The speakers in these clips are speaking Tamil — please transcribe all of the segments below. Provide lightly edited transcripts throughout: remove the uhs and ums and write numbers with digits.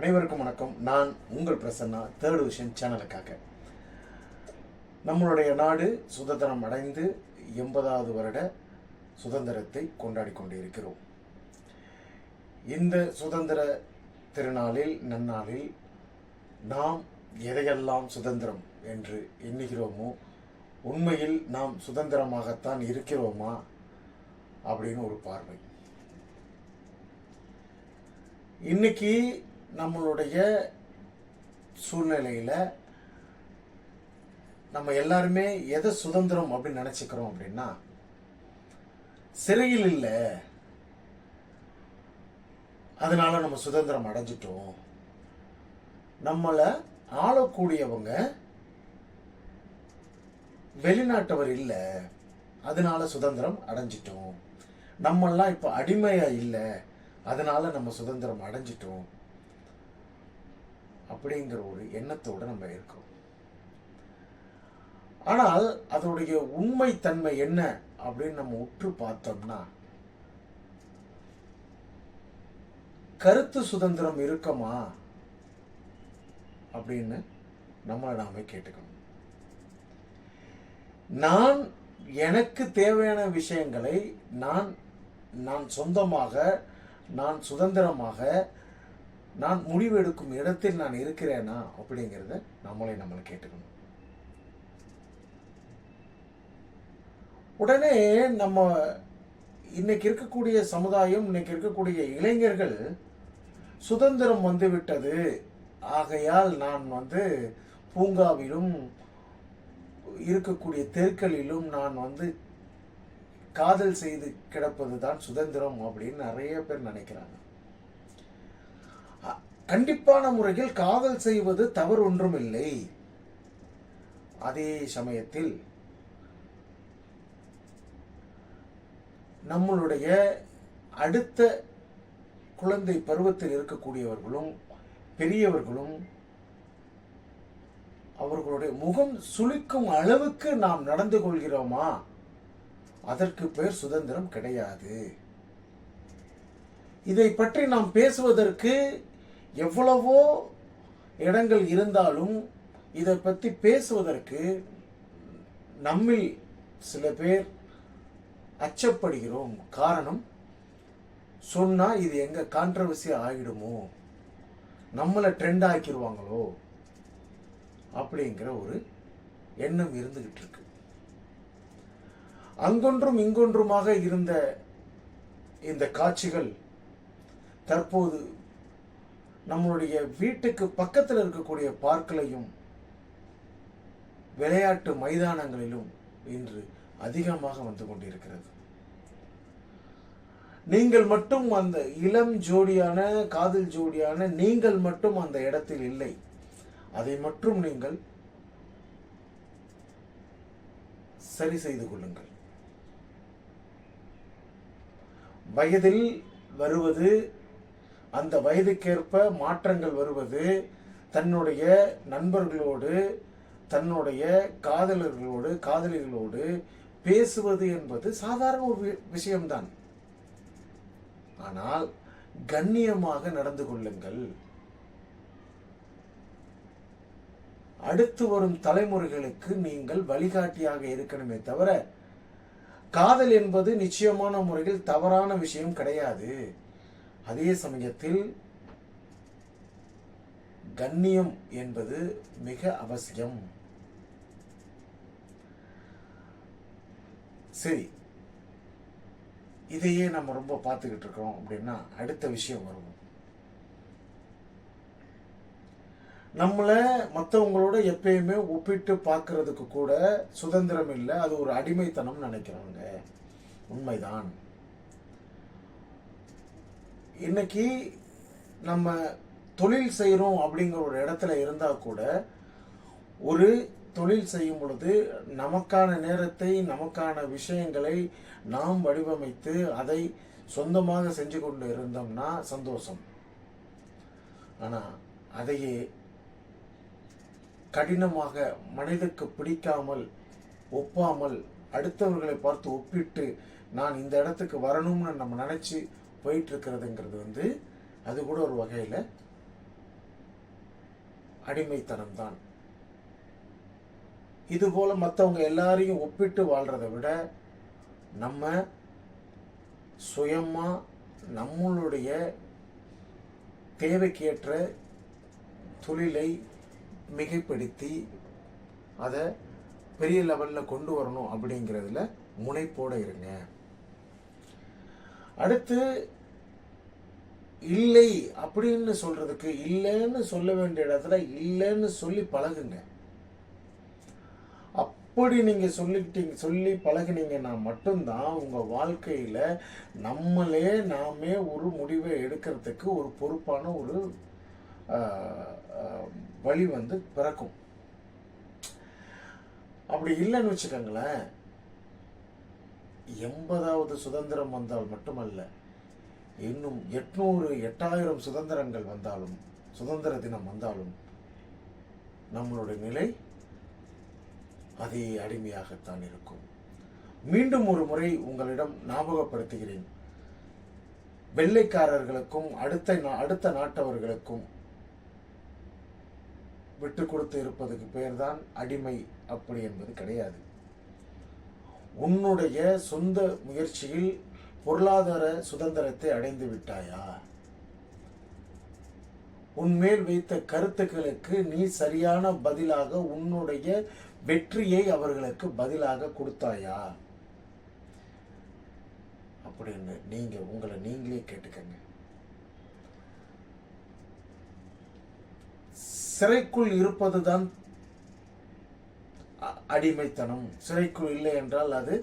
அனைவருக்கும் வணக்கம். நான் உங்கள் பிரசன்னா, தேர்ட் விஷன் சேனலுக்காக. நம்மளுடைய நாடு சுதந்திரம் அடைந்து 80வது வருட சுதந்திரத்தை கொண்டாடி கொண்டிருக்கிறோம். இந்த சுதந்திர திருநாளில் நன்னாளில் நாம் எதையெல்லாம் சுதந்திரம் என்று எண்ணுகிறோமோ, உண்மையில் நாம் சுதந்திரமாகத்தான் இருக்கிறோமா அப்படின்னு ஒரு பார்வை. இன்னைக்கு நம்மளுடைய சூழ்நிலையில் நம்ம எல்லாருமே எதை சுதந்திரம் அப்படின்னு நினச்சிக்கிறோம் அப்படின்னா, சிறையில் இல்லை அதனால நம்ம சுதந்திரம் அடைஞ்சிட்டோம், நம்மளை ஆளக்கூடியவங்க வெளிநாட்டவர் இல்லை அதனால சுதந்திரம் அடைஞ்சிட்டோம், நம்மெல்லாம் இப்போ அடிமையா இல்லை அதனால நம்ம சுதந்திரம் அடைஞ்சிட்டோம் அப்படிங்கிற ஒரு எண்ணத்தோடு நம்ம இருக்கோம். ஆனால் அதோடைய உண்மைத்தன்மை என்ன அப்படின்னு நம்ம உற்று பார்த்தோம்னா, கருத்து சுதந்திரம் இருக்குமா அப்படின்னு நம்மளை நாமே கேட்டுக்கணும். நான் எனக்கு தேவையான விஷயங்களை நான் சொந்தமாக, நான் சுதந்திரமாக நான் முடிவெடுக்கும் இடத்தில் நான் இருக்கிறேனா அப்படிங்கிறத நம்மளை கேட்டுக்கணும். உடனே நம்ம இன்னைக்கு இருக்கக்கூடிய சமுதாயம், இன்னைக்கு இருக்கக்கூடிய இளைஞர்கள் சுதந்திரம் வந்துவிட்டது, ஆகையால் நான் பூங்காவிலும் இருக்கக்கூடிய தெருக்களிலும் நான் காதல் செய்து கிடப்பது தான் சுதந்திரம் அப்படின்னு நிறைய பேர் நினைக்கிறாங்க. கண்டிப்பான முறையில் காதல் செய்வது தவறு ஒன்றும் இல்லை. அதே சமயத்தில் நம்மளுடைய அடுத்த குழந்தை பருவத்தில் இருக்கக்கூடியவர்களும் பெரியவர்களும் அவர்களுடைய முகம் சுளிக்கும் அளவுக்கு நாம் நடந்து கொள்கிறோமா, அதற்கு பெயர் சுதந்திரம் கிடையாது. இதை பற்றி நாம் பேசுவதற்கு எவ்வளவோ இடங்கள் இருந்தாலும் இதை பற்றி பேசுவதற்கு நம்மில் சில பேர் அச்சப்படுகிறோம். காரணம், சொன்னா இது எங்க கான்ட்ரவர்சி ஆகிடுமோ, நம்மளை ட்ரெண்ட் ஆக்கிடுவாங்களோ அப்படிங்கிற ஒரு எண்ணம் இருந்துகிட்டு இருக்கு. அங்கொன்றும் இங்கொன்றுமாக இருந்த இந்த காட்சிகள் தற்போது நம்மளுடைய வீட்டுக்கு பக்கத்தில் இருக்கக்கூடிய பார்க்கலையும் விளையாட்டு மைதானங்களிலும் இன்று அதிகமாக வந்து கொண்டிருக்கிறது. நீங்கள் மட்டும் அந்த இளம் ஜோடியான, காதல் ஜோடியான நீங்கள் மட்டும் அந்த இடத்தில் இல்லை. அதை மட்டும் நீங்கள் சரி செய்து கொள்ளுங்கள். வயதில் வருவது, அந்த வயதுக்கேற்ப மாற்றங்கள் வருவது, தன்னுடைய நண்பர்களோடு, தன்னுடைய காதலர்களோடு, காதலிகளோடு பேசுவது என்பது சாதாரண ஒரு விஷயம்தான். ஆனால் கண்ணியமாக நடந்து கொள்ளுங்கள். அடுத்து வரும் தலைமுறைகளுக்கு நீங்கள் வழிகாட்டியாக இருக்கணுமே தவிர, காதல் என்பது நிச்சயமான முறையில் தவறான விஷயம் கிடையாது. அதே சமயத்தில் கண்ணியம் என்பது மிக அவசியம். சரி, இதையே நம்ம ரொம்ப பார்த்துக்கிட்டு இருக்கோம் அப்படின்னா அடுத்த விஷயம் வரும். நம்மளை மற்றவங்களோட எப்பயுமே ஒப்பிட்டு பார்க்கறதுக்கு கூட சுதந்திரம் இல்லை, அது ஒரு அடிமைத்தனம் நினைக்கிறாங்க. உண்மைதான். இன்னைக்கு நம்ம தொழில் செய்கிறோம் அப்படிங்கிற ஒரு இடத்துல இருந்தால் கூட, ஒரு தொழில் செய்யும் பொழுது நமக்கான நேரத்தை, நமக்கான விஷயங்களை நாம் வடிவமைத்து அதை சொந்தமாக செஞ்சு கொண்டு இருந்தோம்னா சந்தோஷம். ஆனால் அதையே கடினமாக, மனிதனுக்கு பிடிக்காமல், ஒப்பாமல், அடுத்தவர்களை பார்த்து ஒப்பிட்டு நான் இந்த இடத்துக்கு வரணும்னு நம்ம நினச்சி போயிட்டு இருக்கிறதுங்கிறது அது கூட ஒரு வகையில் அடிமைத்தனம்தான். இது போல மற்றவங்க எல்லாரையும் ஒப்பிட்டு வாழ்றதை விட நம்ம சுயமா நம்மளுடைய தேவைக்கேற்ற தொழிலை மிகைப்படுத்தி அதை பெரிய லெவலில் கொண்டு வரணும் அப்படிங்கிறதுல முனைப்போட இருங்க. அடுத்து, இல்லை அப்படின்னு சொல்றதுக்கு இல்லைன்னு சொல்ல வேண்டிய இடத்துல இல்லைன்னு சொல்லி பழகுங்க. அப்படி நீங்க சொல்லி பழகுனீங்கன்னா மட்டும்தான் உங்க வாழ்க்கையில நாமே ஒரு முடிவை எடுக்கிறதுக்கு ஒரு பொறுப்பான ஒரு வழி பிறக்கும். அப்படி இல்லைன்னு வச்சுக்கோங்களேன், 80வது சுதந்திரம் வந்தால் மட்டுமல்ல, இன்னும் 800-8000 சுதந்திரங்கள் வந்தாலும், சுதந்திர தினம் வந்தாலும் நம்மளுடைய நிலை அதே அடிமையாகத்தான் இருக்கும். மீண்டும் ஒரு முறை உங்களிடம் ஞாபகப்படுத்துகிறேன், வெள்ளைக்காரர்களுக்கும் அடுத்த நாட்டவர்களுக்கும் விட்டு கொடுத்து இருப்பதுக்கு பேர் தான் அடிமை. அப்படி என்பது கிடையாது. உன்னுடைய சொந்த முயற்சியில் பொருளாதார சுதந்திரத்தை அடைந்து விட்டாயா? உன்மேல் வைத்த கருத்துக்களுக்கு நீ சரியான பதிலாக உன்னுடைய வெற்றியை அவர்களுக்கு பதிலாக கொடுத்தாயா அப்படின்னு நீங்க உங்களை நீங்களே கேட்டுக்கங்க. சிறைக்குள் இருப்பதுதான் அடிமைத்தனம். சிறைக்குள் இல்லை என்றால் அது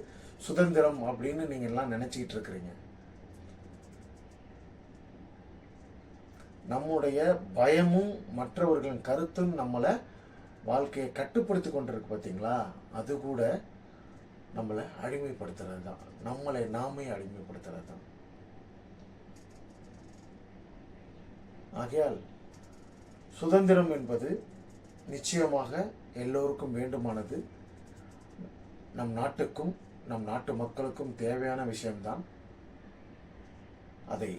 சுதந்திரம் அப்படின்னு நீங்க எல்லாம் நினைச்சுக்கிட்டு இருக்கிறீங்க. நம்முடைய பயமும் மற்றவர்களின் கருத்தும் நம்மளை வாழ்க்கையை கட்டுப்படுத்தி கொண்டிருக்கு பார்த்தீங்களா, அது கூட நம்மளை அடிமைப்படுத்துறது தான். நம்மளை நாமே அடிமைப்படுத்துறது தான். ஆகையால் சுதந்திரம் என்பது நிச்சயமாக எல்லோருக்கும் வேண்டுமானது. நம் நாட்டுக்கும் நம் நாட்டு மக்களுக்கும் தேவையான விஷயம்தான். அதை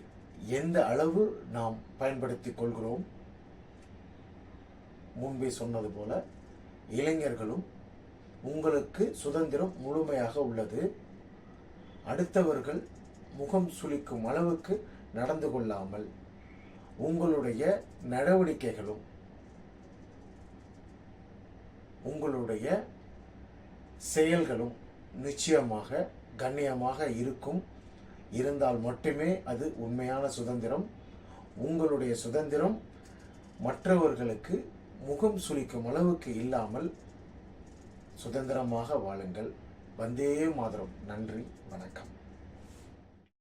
எந்த அளவு நாம் பயன்படுத்தி கொள்கிறோம். முன்பே சொன்னது போல இளைஞர்களும் உங்களுக்கு சுதந்திரம் முழுமையாக உள்ளது. அடுத்தவர்கள் முகம் சுளிக்கும் அளவுக்கு நடந்து கொள்ளாமல் உங்களுடைய நடவடிக்கைகளும் உங்களுடைய செயல்களும் நிச்சயமாக கண்ணியமாக இருந்தால் மட்டுமே அது உண்மையான சுதந்திரம். உங்களுடைய சுதந்திரம் மற்றவர்களுக்கு முகம் சுளிக்கும் அளவுக்கு இல்லாமல் சுதந்திரமாக வாழுங்கள். வந்தே மாதரம். நன்றி, வணக்கம்.